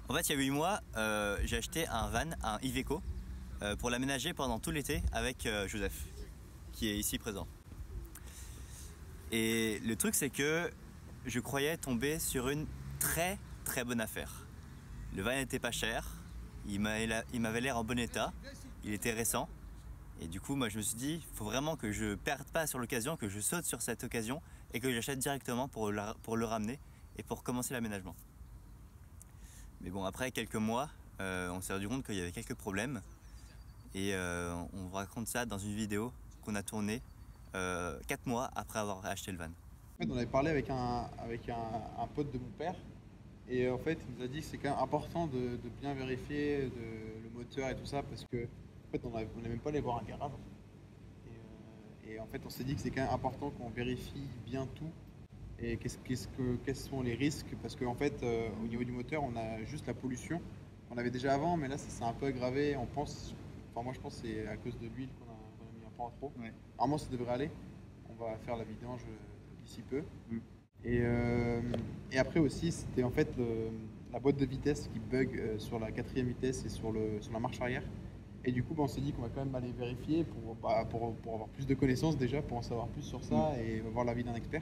En fait, il y a 8 mois, j'ai acheté un van, un Iveco, pour l'aménager pendant tout l'été avec Joseph, qui est ici présent. Et le truc, c'est que je croyais tomber sur une très très bonne affaire. Le van n'était pas cher, il m'avait l'air en bon état, il était récent. Et du coup, moi, je me suis dit, il faut vraiment que je perde pas sur l'occasion, que je saute sur cette occasion et que j'achète directement pour le ramener et pour commencer l'aménagement. Mais bon, après quelques mois, on s'est rendu compte qu'il y avait quelques problèmes et on vous raconte ça dans une vidéo qu'on a tournée 4 mois après avoir acheté le van. En fait, on avait parlé avec un pote de mon père et en fait, il nous a dit que c'est quand même important de bien vérifier le moteur et tout ça parce que en fait, on n'est même pas allé voir un garage. Et en fait, on s'est dit que c'est quand même important qu'on vérifie bien tout et quels sont les risques parce qu'en fait, au niveau du moteur, on a juste la pollution qu'on avait déjà avant, mais là, ça s'est un peu aggravé. Moi, je pense que c'est à cause de l'huile qu'on a mis un peu en trop. Ouais. Normalement, ça devrait aller. On va faire la vidange d'ici peu. Mm. Et après aussi, c'était en fait la boîte de vitesse qui bug sur la 4e vitesse et sur la marche arrière. Et du coup, on s'est dit qu'on va quand même aller vérifier pour avoir plus de connaissances déjà, pour en savoir plus sur ça et avoir l'avis d'un expert.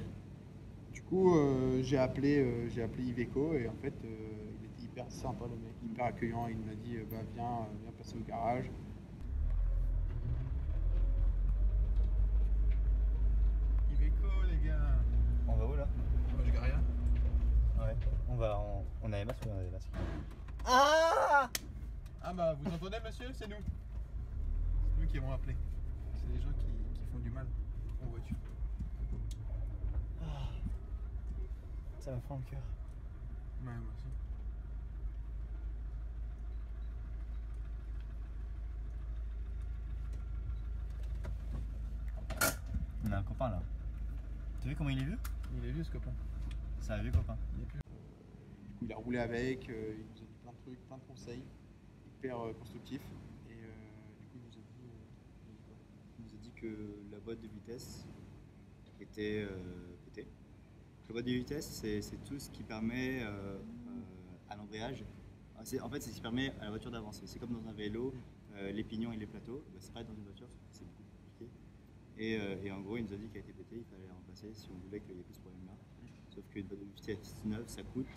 Du coup, j'ai appelé Iveco et en fait, il était hyper sympa le mec, hyper accueillant. Il m'a dit viens passer au garage. Iveco les gars. On va où là? Moi je rien. Ouais. On a les masques ou on a les masques? Ah bah vous entendez monsieur, c'est nous. C'est nous qui vont appeler. C'est des gens qui font du mal en voiture. Ça me fend le cœur. Ouais, moi aussi. On a un copain là. T'as vu comment il est vieux? Il est vieux ce copain. C'est un vieux copain. Il est plus. Du coup il a roulé avec, il nous a dit plein de trucs, plein de conseils, hyper constructifs. Et du coup Il nous a dit que la boîte de vitesse était pétée. La boîte de vitesse, c'est tout ce qui permet à l'embrayage. En fait, c'est ce qui permet à la voiture d'avancer. C'est comme dans un vélo, les pignons et les plateaux. Bah, c'est pareil dans une voiture, c'est beaucoup plus compliqué. Et en gros, il nous a dit qu'elle était pétée, il fallait la remplacer si on voulait qu'il y ait plus ce problème-là. Sauf qu'une boîte de vitesse neuve, ça coûte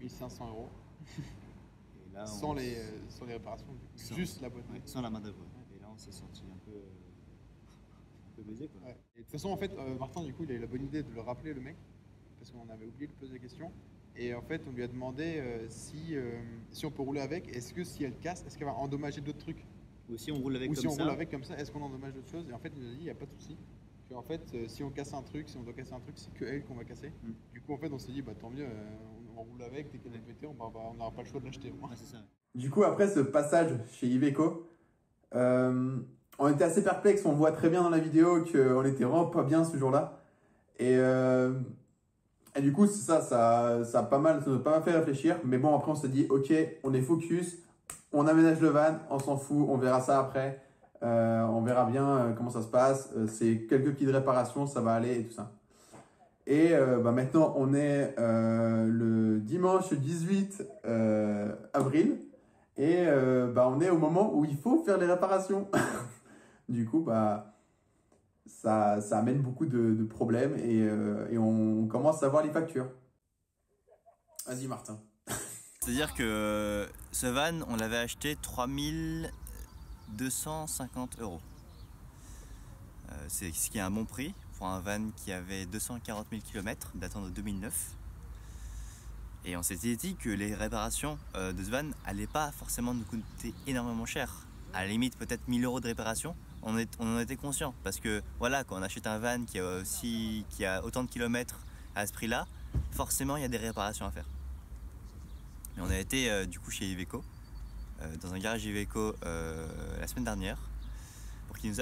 1500 €. Et là, Sans les réparations, juste la boîte. Ouais, sans la main d'œuvre. Et là, on s'est senti un peu baisé quoi. Ouais. Et de toute façon, en fait, Martin, du coup, il a eu la bonne idée de le rappeler, le mec, parce qu'on avait oublié de poser la question. Et en fait, on lui a demandé si on peut rouler avec. Est-ce que si elle casse, est-ce qu'elle va endommager d'autres trucs? Ou si on roule avec Ou comme si on ça. roule avec comme ça, est-ce qu'on endommage d'autres choses? Et en fait, il nous a dit, il n'y a pas de souci. En fait, si on casse un truc, si on doit casser un truc, c'est que elle qu'on va casser. Du coup, en fait, on s'est dit, bah tant mieux, on roule avec, dès qu'elle est pétée, on n'aura pas le choix de l'acheter. Ouais, c'est ça. Du coup, après ce passage chez Iveco, on était assez perplexes. On voit très bien dans la vidéo qu'on était vraiment pas bien ce jour-là. Et du coup, ça a pas mal, ça nous a pas mal fait réfléchir. Mais bon, après, on s'est dit, ok, on est focus, on aménage le van, on s'en fout, on verra ça après. On verra bien comment ça se passe. C'est quelques petites réparations, ça va aller et tout ça. Et maintenant, on est le dimanche 18 avril. Et on est au moment où il faut faire les réparations. Du coup, ça amène beaucoup de problèmes et on commence à voir les factures. Vas-y Martin. C'est-à-dire que ce van, on l'avait acheté 3250 €. C'est ce qui est un bon prix pour un van qui avait 240 000 km datant de 2009. Et on s'était dit que les réparations de ce van n'allaient pas forcément nous coûter énormément cher. À la limite, peut-être 1000 € de réparation. On en était conscient parce que voilà, quand on achète un van qui a autant de kilomètres à ce prix-là, forcément il y a des réparations à faire. Mais on a été du coup chez Iveco, dans un garage Iveco la semaine dernière, pour qu'il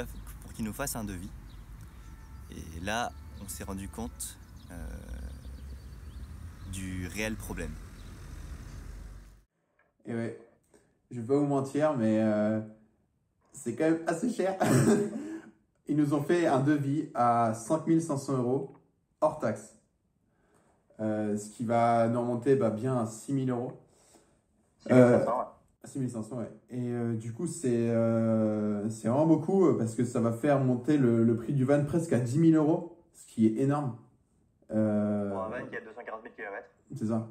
nous fasse un devis. Et là, on s'est rendu compte du réel problème. Et ouais, je vais pas vous mentir, mais c'est quand même assez cher. Ils nous ont fait un devis à 5500 € hors taxe. Ce qui va nous remonter bien à 6000 €. 6500, ouais. 6500, ouais. Et du coup, c'est vraiment beaucoup parce que ça va faire monter le prix du van presque à 10 000 euros, ce qui est énorme. Pour un van qui a 240 000 km. C'est ça.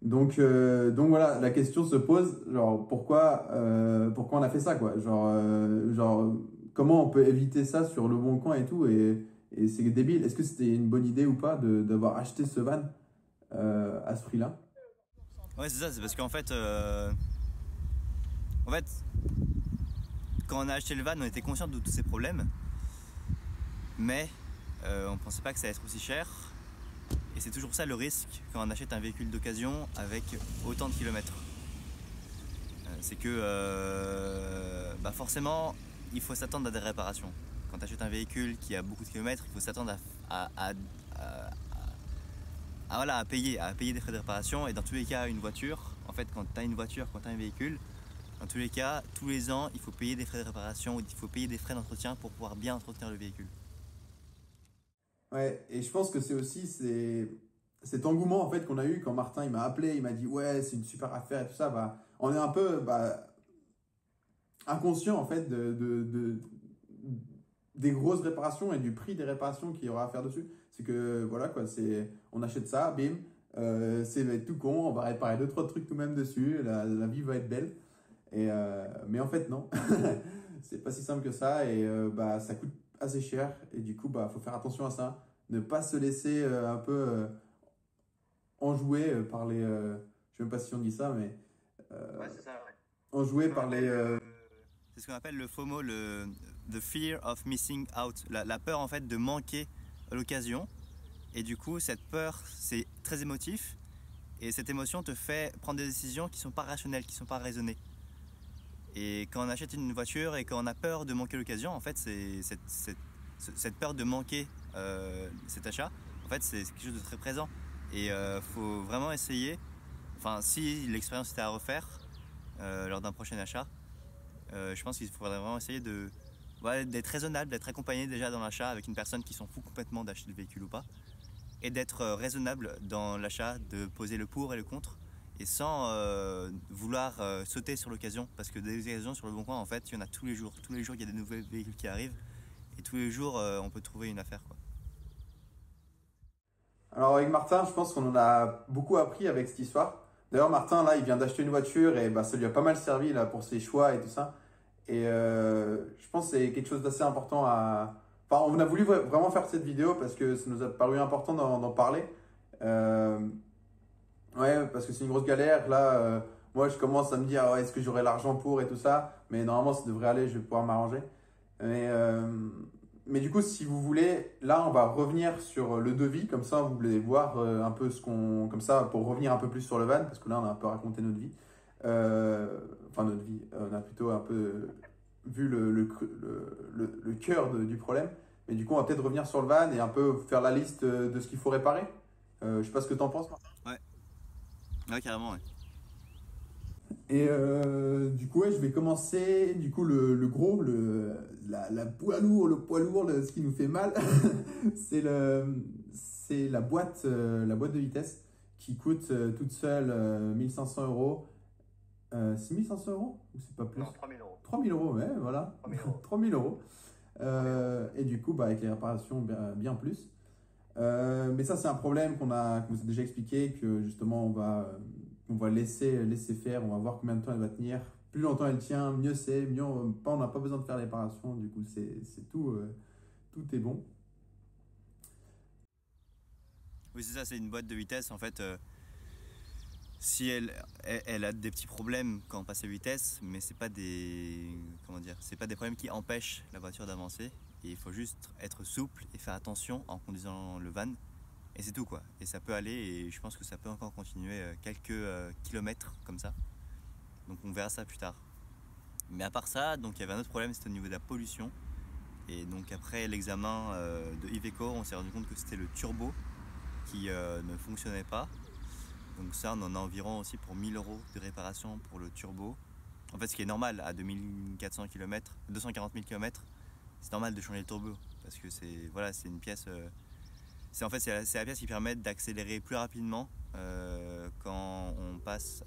Donc voilà, la question se pose, genre pourquoi on a fait ça, quoi. Genre comment on peut éviter ça sur le bon coin et tout, et c'est débile. Est-ce que c'était une bonne idée ou pas d'avoir acheté ce van à ce prix-là? Ouais, c'est ça, c'est parce qu'en fait, quand on a acheté le van, on était conscient de tous ces problèmes, mais on pensait pas que ça allait être aussi cher. Et c'est toujours ça le risque quand on achète un véhicule d'occasion avec autant de kilomètres. C'est que forcément, il faut s'attendre à des réparations. Quand tu achètes un véhicule qui a beaucoup de kilomètres, il faut s'attendre à payer des frais de réparation. Et dans tous les cas, une voiture, en fait, quand tu as une voiture, quand tu as un véhicule, dans tous les cas, tous les ans, il faut payer des frais de réparation, il faut payer des frais d'entretien pour pouvoir bien entretenir le véhicule. Ouais, et je pense que c'est aussi cet engouement en fait qu'on a eu quand Martin il m'a appelé, il m'a dit ouais c'est une super affaire et tout ça, bah on est un peu inconscient en fait des grosses réparations et du prix des réparations qu'il y aura à faire dessus. C'est que voilà quoi, on achète ça, bim, va être tout con, on va réparer deux trois trucs tout même dessus, la vie va être belle. Mais en fait non, c'est pas si simple que ça et ça coûte assez cher et du coup faut faire attention à ça, ne pas se laisser un peu enjouer par les je sais même pas si on dit ça mais Ouais, c'est ça, ouais. enjouer par les C'est ce qu'on appelle le FOMO, le the fear of missing out, la peur en fait de manquer l'occasion. Et du coup, cette peur, c'est très émotif et cette émotion te fait prendre des décisions qui sont pas rationnelles, qui sont pas raisonnées. Et quand on achète une voiture et quand on a peur de manquer l'occasion, en fait, c'est cette peur de manquer cet achat, en fait, c'est quelque chose de très présent. Et faut vraiment essayer, enfin, si l'expérience était à refaire lors d'un prochain achat, je pense qu'il faudrait vraiment essayer d'être raisonnable, d'être accompagné déjà dans l'achat avec une personne qui s'en fout complètement d'acheter le véhicule ou pas, et d'être raisonnable dans l'achat, de poser le pour et le contre, et sans vouloir sauter sur l'occasion, parce que des occasions sur le bon coin, en fait, il y en a tous les jours. Tous les jours, il y a des nouveaux véhicules qui arrivent, et tous les jours, on peut trouver une affaire, quoi. Alors avec Martin, je pense qu'on en a beaucoup appris avec cette histoire. D'ailleurs, Martin, là, il vient d'acheter une voiture et ça lui a pas mal servi là, pour ses choix et tout ça. Et je pense que c'est quelque chose d'assez important à... Enfin, on a voulu vraiment faire cette vidéo parce que ça nous a paru important d'en parler. Euh, Ouais, parce que c'est une grosse galère. Là, moi, je commence à me dire, ouais, est-ce que j'aurai l'argent pour et tout ça. Mais normalement, ça devrait aller, je vais pouvoir m'arranger. Mais, euh, mais du coup, si vous voulez, là, on va revenir sur le devis. Comme ça, vous voulez voir un peu comme ça, pour revenir un peu plus sur le van. Parce que là, on a un peu raconté notre vie. Enfin, notre vie. On a plutôt un peu vu le cœur du problème. Mais du coup, on va peut-être revenir sur le van et un peu faire la liste de ce qu'il faut réparer. Je sais pas ce que tu en penses, Martin. Ouais, carrément, ouais. Et du coup, ouais, je vais commencer. Du coup, le gros, la poids lourd, le poids lourd, ce qui nous fait mal, c'est la boîte de vitesse qui coûte toute seule 1500 euros. C'est 1500 euros ou c'est pas plus? Non, 3000 euros. 3000 euros, ouais, voilà. 3000 euros. 3000 euros. Et du coup, avec les réparations, bien plus. Mais ça, c'est un problème qu'on vous a déjà expliqué, que justement, on va laisser faire, on va voir combien de temps elle va tenir. Plus longtemps elle tient, mieux c'est, mieux on n'a pas besoin de faire les réparations, du coup, c'est tout, tout est bon. Oui, c'est ça, c'est une boîte de vitesse, en fait. Si elle a des petits problèmes quand on passe à vitesse, mais c'est pas c'est pas des problèmes qui empêchent la voiture d'avancer. Et il faut juste être souple et faire attention en conduisant le van. Et c'est tout, quoi. Et ça peut aller, et je pense que ça peut encore continuer quelques kilomètres comme ça. Donc on verra ça plus tard. Mais à part ça, donc il y avait un autre problème, c'était au niveau de la pollution. Et donc après l'examen de Iveco, on s'est rendu compte que c'était le turbo qui ne fonctionnait pas. Donc ça, on en a environ aussi pour 1000 euros de réparation pour le turbo. En fait, ce qui est normal à 2400 km, 240 000 km, c'est normal de changer le turbo parce que c'est une pièce. C'est la pièce qui permet d'accélérer plus rapidement quand on passe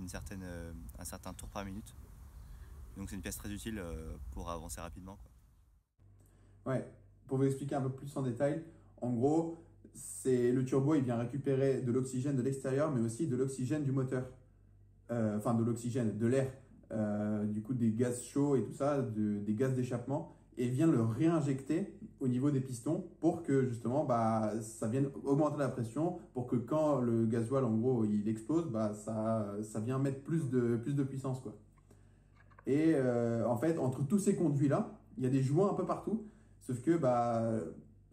un certain tour par minute. Donc c'est une pièce très utile pour avancer rapidement, quoi. Ouais, pour vous expliquer un peu plus en détail, en gros, le turbo, il vient récupérer de l'oxygène de l'extérieur, mais aussi de l'oxygène du moteur. Enfin, de l'oxygène, de l'air, du coup des gaz chauds et tout ça, des gaz d'échappement, et vient le réinjecter au niveau des pistons pour que justement bah, ça vienne augmenter la pression, pour que quand le gasoil en gros il explose, bah, ça vient mettre plus de puissance, quoi. Et en fait, entre tous ces conduits-là, il y a des joints un peu partout, sauf que bah,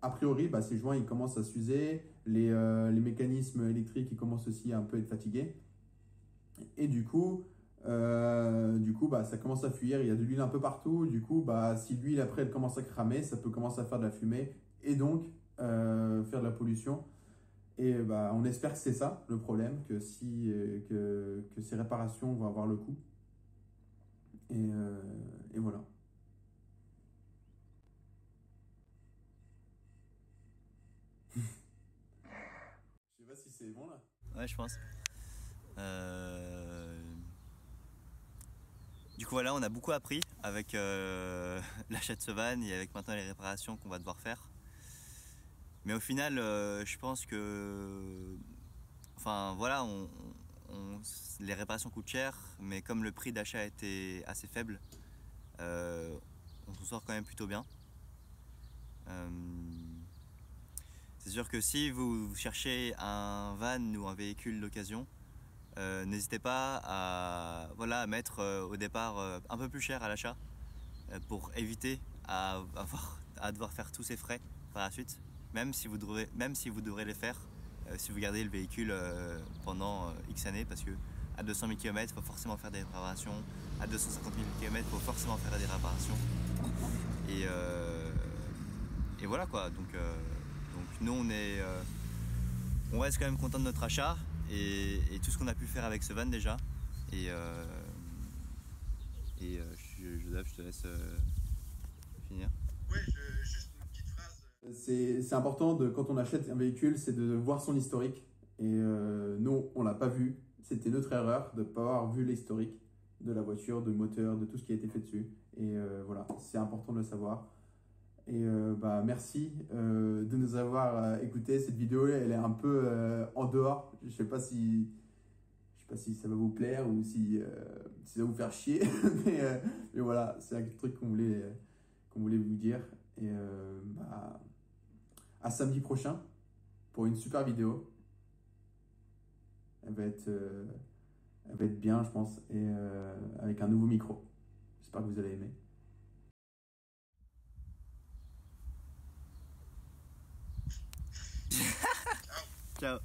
a priori, bah, ces joints ils commencent à s'user, les mécanismes électriques ils commencent aussi à un peu être fatigués. Et du coup, bah, ça commence à fuir, il y a de l'huile un peu partout. Du coup, bah, si l'huile après elle commence à cramer, ça peut commencer à faire de la fumée et donc faire de la pollution. Et bah, on espère que c'est ça le problème, que ces réparations vont avoir le coup. Et voilà. Je sais pas si c'est bon là. Ouais, je pense. Du coup voilà, on a beaucoup appris avec l'achat de ce van et avec maintenant les réparations qu'on va devoir faire. Mais au final, je pense que, enfin voilà, les réparations coûtent cher, mais comme le prix d'achat était assez faible, on s'en sort quand même plutôt bien. C'est sûr que si vous cherchez un van ou un véhicule d'occasion, n'hésitez pas à mettre au départ un peu plus cher à l'achat pour éviter à devoir faire tous ces frais par la suite, même si vous devrez les faire si vous gardez le véhicule pendant X années, parce que à 200 000 km, il faut forcément faire des réparations, à 250 000 km, il faut forcément faire des réparations. Et voilà quoi, donc nous on reste quand même content de notre achat et tout ce qu'on a pu faire avec ce van déjà. Joseph, je te laisse finir. Oui, juste une petite phrase. C'est important quand on achète un véhicule, c'est de voir son historique. Et nous, on l'a pas vu. C'était notre erreur de ne pas avoir vu l'historique de la voiture, de moteur, de tout ce qui a été fait dessus. Et voilà, c'est important de le savoir. Et bah, merci de nous avoir écouté. Cette vidéo, elle est un peu en dehors. Je sais pas si ça va vous plaire ou si ça va vous faire chier. mais voilà, c'est un truc qu'on voulait vous dire. Et bah, à samedi prochain pour une super vidéo. Elle va être bien, je pense, et avec un nouveau micro. J'espère que vous allez aimer. Ciao.